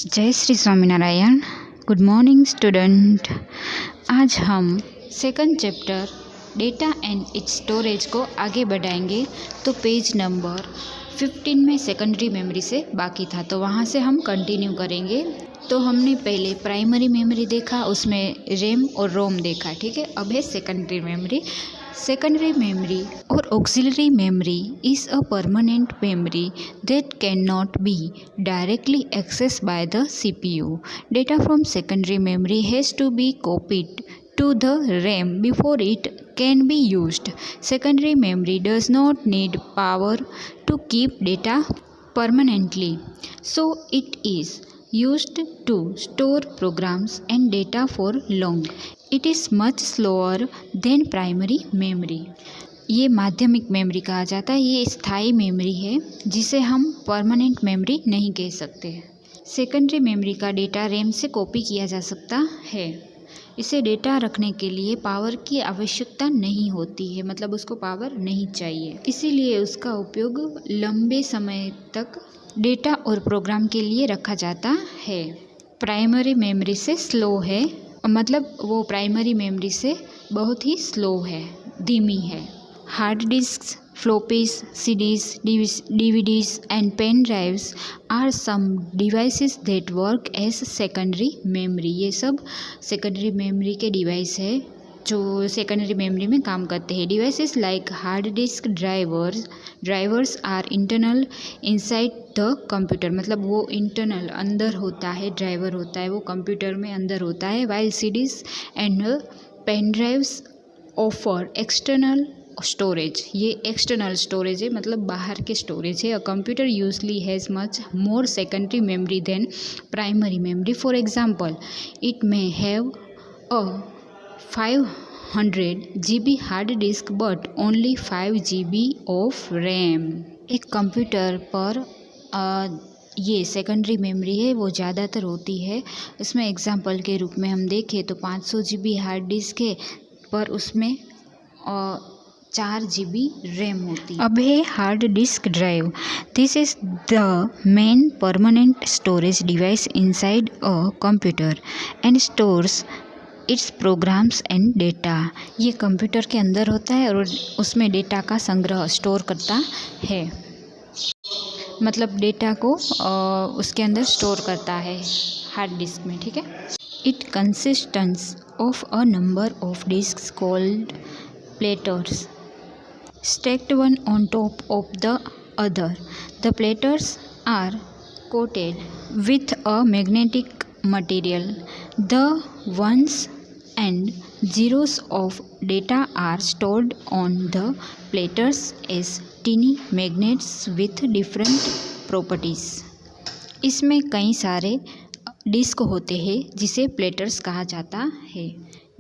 जय Shri Swaminarayan. Good morning student. आज हम second chapter data and it's storage को आगे बढ़ाएंगे। तो पेज नंबर 15 में सेकेंडरी मेमोरी से बाकी था, तो वहाँ से हम कंटिन्यू करेंगे। तो हमने पहले प्राइमरी मेमोरी देखा, उसमें रैम और रोम देखा, ठीक है। अब है secondary memory. Secondary memory or auxiliary memory is a permanent memory that cannot be directly accessed by the CPU. Data from secondary memory has to be copied to the RAM before it can be used. Secondary memory does not need power to keep data permanently, so it is used to store programs and data for long. It is much slower than primary memory. ये माध्यमिक memory कहा जाता है। ये स्थायी memory है जिसे हम परमानेंट मेमोरी नहीं कह सकते। सेकेंडरी मेमोरी का डेटा रैम से कॉपी किया जा सकता है। इसे डेटा रखने के लिए पावर की आवश्यकता नहीं होती है, मतलब उसको पावर नहीं चाहिए, इसीलिए उसका उपयोग लंबे समय तक डेटा और प्रोग्राम के लिए रखा जाता है। प्राइमरी मेमोरी से स्लो है, मतलब वो प्राइमरी मेमोरी से बहुत ही स्लो है, धीमी है। Hard disks, floppies, CDs, DVDs and pen drives are some devices that work as secondary memory. ये सब सेकेंडरी मेमोरी के डिवाइस है जो सेकेंडरी मेमोरी में काम करते हैं। Devices like hard disk drivers are internal inside the computer, मतलब वो इंटरनल अंदर होता है, ड्राइवर होता है वो कंप्यूटर में अंदर होता है। While CDs and pen drives offer external storage, ये एक्सटर्नल स्टोरेज है, मतलब बाहर के स्टोरेज है। A computer usually has much more secondary memory than primary memory. For example, it may have a 500 GB hard disk but only 5 GB of RAM. एक computer पर ये secondary memory है वो ज़्यादातर होती है। इसमें एग्जांपल के रूप में हम देखें तो 500 GB हार्ड डिस्क है पर उसमें 4 GB रैम होती है। अब है hard disk drive. This is the main permanent storage device inside a computer and stores its programs and data. ये कंप्यूटर के अंदर होता है और उसमें डेटा का संग्रह स्टोर करता है, मतलब डेटा को उसके अंदर स्टोर करता है हार्ड डिस्क में, ठीक है। It consistence of a number of disks called platters stacked one on top of the other. The platters are coated with a magnetic material. The ones and zeros of data are stored on the platters as tiny magnets with different properties. इसमें कई सारे disc होते हैं जिसे platters कहा जाता है,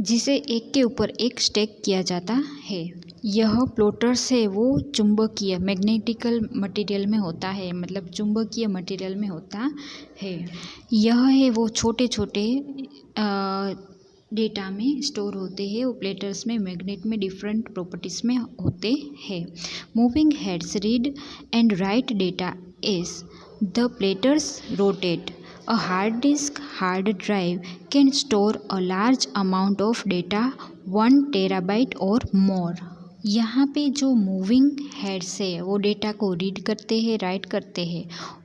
जिसे एक के ऊपर एक स्टैक किया जाता है। यह प्लेटर्स है वो चुंबकीय मैग्नेटिकल मटेरियल में होता है, मतलब चुंबकीय मटेरियल में होता है। यह है वो छोटे छोटे डेटा में स्टोर होते हैं। वो प्लेटर्स में मैग्नेट में डिफरेंट प्रॉपर्टीज़ में होते हैं। Moving heads read and write data as the platters rotate. A hard disk hard drive can store a large amount of data 1 TB or more. यहाँ पे जो मूविंग हेड्स है वो डेटा को रीड करते हैं, राइट करते हैं,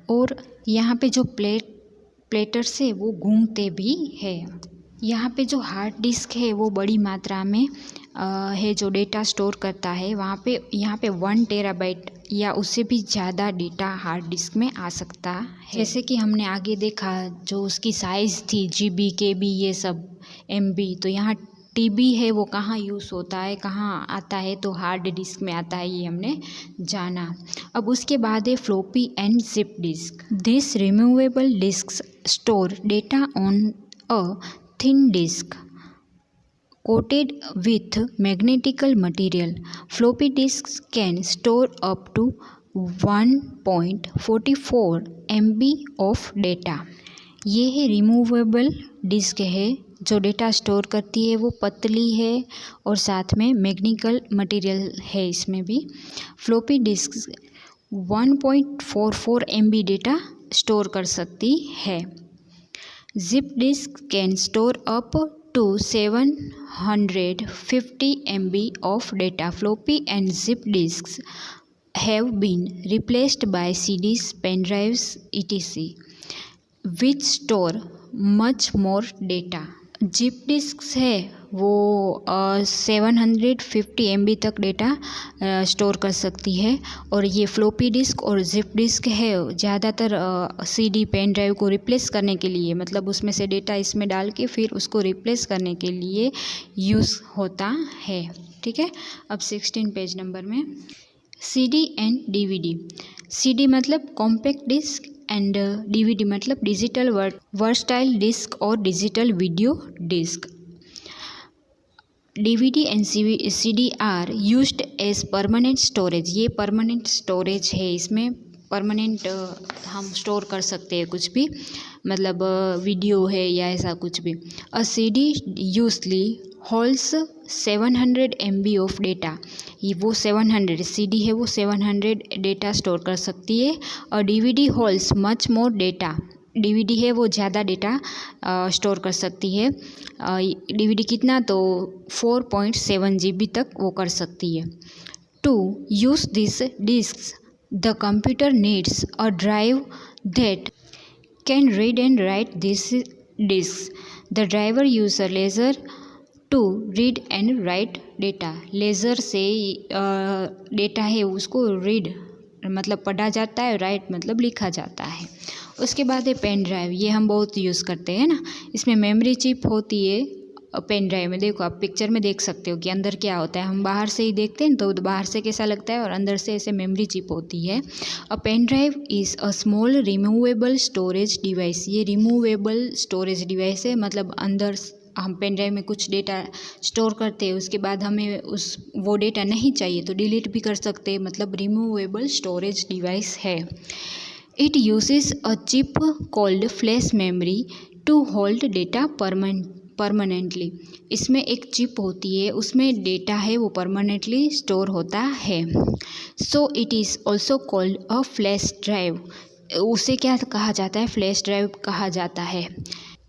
और यहाँ पे जो प्लेटर्स है वो घूमते भी है। यहाँ पे जो हार्ड डिस्क है वो बड़ी मात्रा में है जो डेटा स्टोर करता है। यहाँ पे 1 TB या उससे भी ज़्यादा डेटा हार्ड डिस्क में आ सकता है। जैसे कि हमने आगे देखा जो उसकी साइज़ थी GB, KB ये सब MB, तो यहाँ TB है वो कहाँ यूज़ होता है, कहाँ आता है, तो हार्ड डिस्क में आता है, ये हमने जाना। अब उसके बाद है floppy and zip disk. This removable disk store data on a thin disk coated with magnetical material. Floppy disks can store up to 1.44 MB of data. ये है रिमूवेबल डिस्क है जो डेटा स्टोर करती है, वो पतली है और साथ में मैग्नेटिकल मटेरियल है इसमें भी। Floppy disk 1.44 MB data store कर सकती है। Zip disk can store up to 750 MB of data. Floppy and zip disks have been replaced by CDs, pen drives, etc., which store much more data. Zip disk है वो 750 MB तक data store कर सकती है, और ये floppy disk और zip disk है ज़्यादातर CD पेन ड्राइव को रिप्लेस करने के लिए, मतलब उसमें से डेटा इसमें डाल के फिर उसको रिप्लेस करने के लिए यूज़ होता है। ठीक है, अब 16 पेज नंबर में CD एंड DVD। CD मतलब कॉम्पैक्ट डिस्क एंड DVD मतलब डिजिटल वर्सटाइल डिस्क और digital video disk. DVD and CD are used as permanent storage. ये परमानेंट स्टोरेज है, इसमें परमानेंट हम स्टोर कर सकते हैं कुछ भी, मतलब वीडियो है या ऐसा कुछ भी। अ CD usually holds 700 MB of data. ये वो 700 CD है, वो 700 डेटा स्टोर कर सकती है। और DVD holds much more data. DVD है वो ज़्यादा डेटा स्टोर कर सकती है। DVD कितना, तो 4.7 GB तक वो कर सकती है। To use this disk the computer needs a drive that can read and write this disk. The driver use a laser to read and write data. Laser से डेटा है उसको रीड मतलब पढ़ा जाता है, राइट मतलब लिखा जाता है। उसके बाद है पेन ड्राइव। ये हम बहुत यूज़ करते हैं ना, इसमें मेमोरी चिप होती है पेन ड्राइव में। देखो आप पिक्चर में देख सकते हो कि अंदर क्या होता है। हम बाहर से ही देखते हैं तो बाहर से कैसा लगता है, और अंदर से ऐसे मेमोरी चिप होती है। A pen drive is a small removable storage device. ये रिमूवेबल स्टोरेज डिवाइस है, मतलब अंदर हम पेन ड्राइव में कुछ डेटा स्टोर करते हैं, उसके बाद हमें वो डेटा नहीं चाहिए तो डिलीट भी कर सकते हैं, मतलब रिमूवेबल स्टोरेज डिवाइस है। It uses a chip called flash memory to hold data permanently. इसमें एक चिप होती है, उसमें डेटा है वो परमानेंटली स्टोर होता है। So it is also called a flash drive. उसे क्या कहा जाता है, फ्लैश ड्राइव कहा जाता है।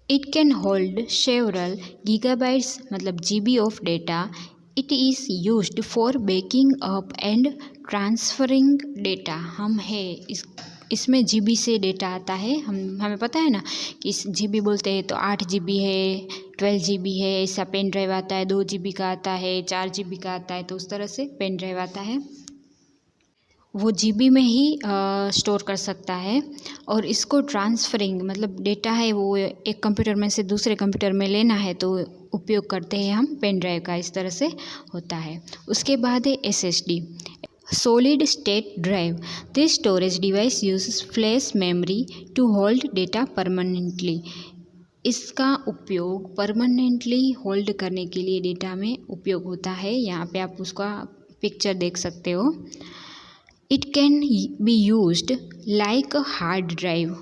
It can hold several gigabytes मतलब GB of data. It is used for backing up and transferring data. हम है इसमें GB से डेटा आता है, हमें पता है ना कि इस GB बोलते हैं तो 8 GB है, 12 GB है, ऐसा पेन ड्राइव आता है, 2 GB का आता है, 4 GB का आता है, तो उस तरह से पेन ड्राइव आता है। वो GB में ही स्टोर कर सकता है। और इसको ट्रांसफरिंग मतलब डेटा है वो एक कंप्यूटर में से दूसरे कंप्यूटर में लेना है तो उपयोग करते हैं हम पेन ड्राइव का, इस तरह से होता है। उसके बाद है SSD, solid state drive. This storage device uses flash memory to hold data permanently. इसका उपयोग परमानेंटली होल्ड करने के लिए डेटा में उपयोग होता है। यहाँ पे आप उसका पिक्चर देख सकते हो। It can be used like a hard drive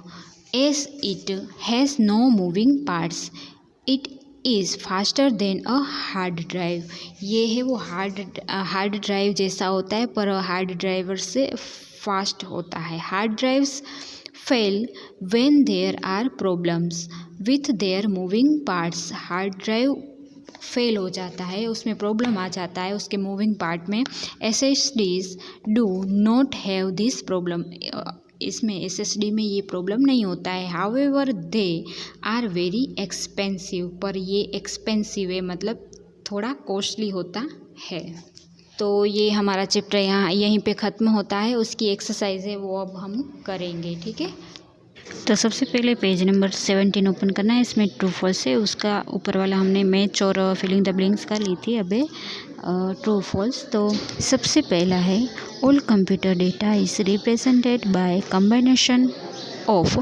as it has no moving parts. It is faster than a hard drive. ये है वो हार्ड ड्राइव जैसा होता है पर हार्ड ड्राइवर से फास्ट होता है। Hard drives fail when there are problems with their moving parts. Hard drive fail हो जाता है, उसमें प्रॉब्लम आ जाता है उसके मूविंग पार्ट में। SSDs do not have this problem. इसमें SSD में ये प्रॉब्लम नहीं होता है। However they are very expensive, पर ये एक्सपेंसिव है मतलब थोड़ा कॉस्टली होता है। तो ये हमारा चैप्टर यहाँ यहीं पे ख़त्म होता है। उसकी एक्सरसाइज है वो अब हम करेंगे, ठीक है। तो सबसे पहले पेज नंबर 17 ओपन करना है। इसमें ट्रू फॉल्स है, उसका ऊपर वाला हमने मैच और फिलिंग द ब्लैंक्स का ली थी, अबे ट्रू फॉल्स। तो सबसे पहला है all computer data is represented by combination of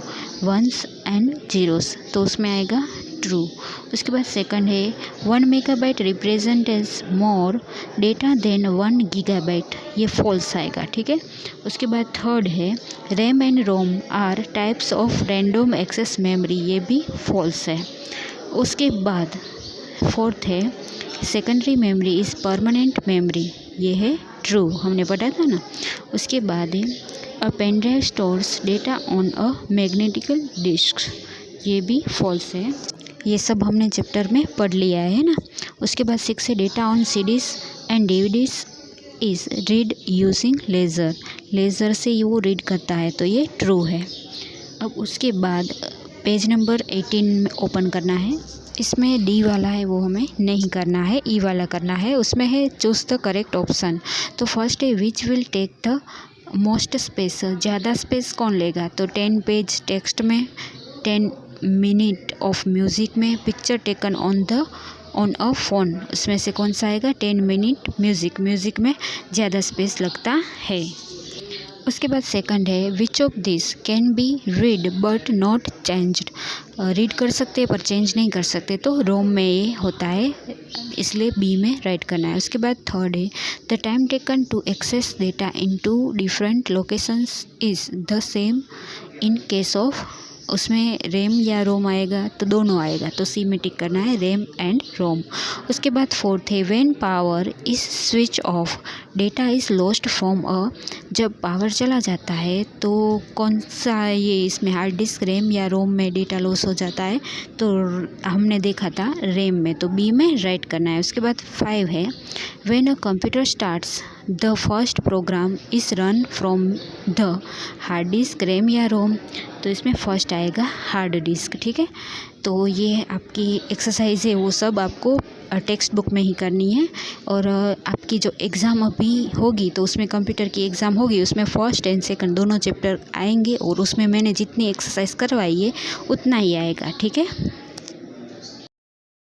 ones and zeros, तो उसमें आएगा ट्रू। उसके बाद सेकंड है 1 megabyte represent as more data than 1 gigabyte, ये फॉल्स आएगा, ठीक है। उसके बाद थर्ड है RAM and ROM are types of random access memory, ये भी फॉल्स है। उसके बाद फोर्थ है secondary memory is permanent memory, ये है ट्रू, हमने पढ़ा था ना। उसके बाद है a pen drive stores data on a magnetical disk, ये भी फॉल्स है। ये सब हमने चैप्टर में पढ़ लिया है ना। उसके बाद 6 है data on CDs and DVDs is read using laser. Laser से ये वो रीड करता है, तो ये ट्रू है। अब उसके बाद पेज नंबर 18 में ओपन करना है। इसमें डी वाला है वो हमें नहीं करना है, ई वाला करना है। उसमें है चूज़ द करेक्ट ऑप्शन। तो फर्स्ट है which will take the most space. ज़्यादा स्पेस कौन लेगा? तो 10 पेज टेक्स्ट में, 10 मिनट ऑफ म्यूज़िक में, picture taken on a phone, उसमें से कौन सा आएगा? 10 मिनट म्यूज़िक में ज़्यादा स्पेस लगता है। उसके बाद सेकंड है which of this can be read but not changed. Read कर सकते हैं पर चेंज नहीं कर सकते, तो रोम में ये होता है, इसलिए बी में राइट करना है। उसके बाद थर्ड है the time taken to access data in two different locations is the same in case of. उसमें रैम या रोम आएगा, तो दोनों आएगा, तो सी में टिक करना है, रैम एंड रोम। उसके बाद फोर्थ है when power is switch off data is lost from a. जब पावर चला जाता है तो कौन सा ये इसमें हार्ड डिस्क, रैम या रोम में डेटा लॉस हो जाता है? तो हमने देखा था रैम में, तो बी में राइट करना है। उसके बाद 5 है when a computer starts the first program is run from the hard disk, RAM या रोम, तो इसमें फर्स्ट आएगा हार्ड डिस्क। ठीक है, तो ये आपकी एक्सरसाइज है, वो सब आपको टेक्स्ट बुक में ही करनी है। और आपकी जो एग्ज़ाम अभी होगी, तो उसमें कंप्यूटर की एग्ज़ाम होगी, उसमें फर्स्ट एंड सेकंड दोनों चैप्टर आएंगे, और उसमें मैंने जितनी एक्सरसाइज करवाई है उतना ही आएगा। ठीक है।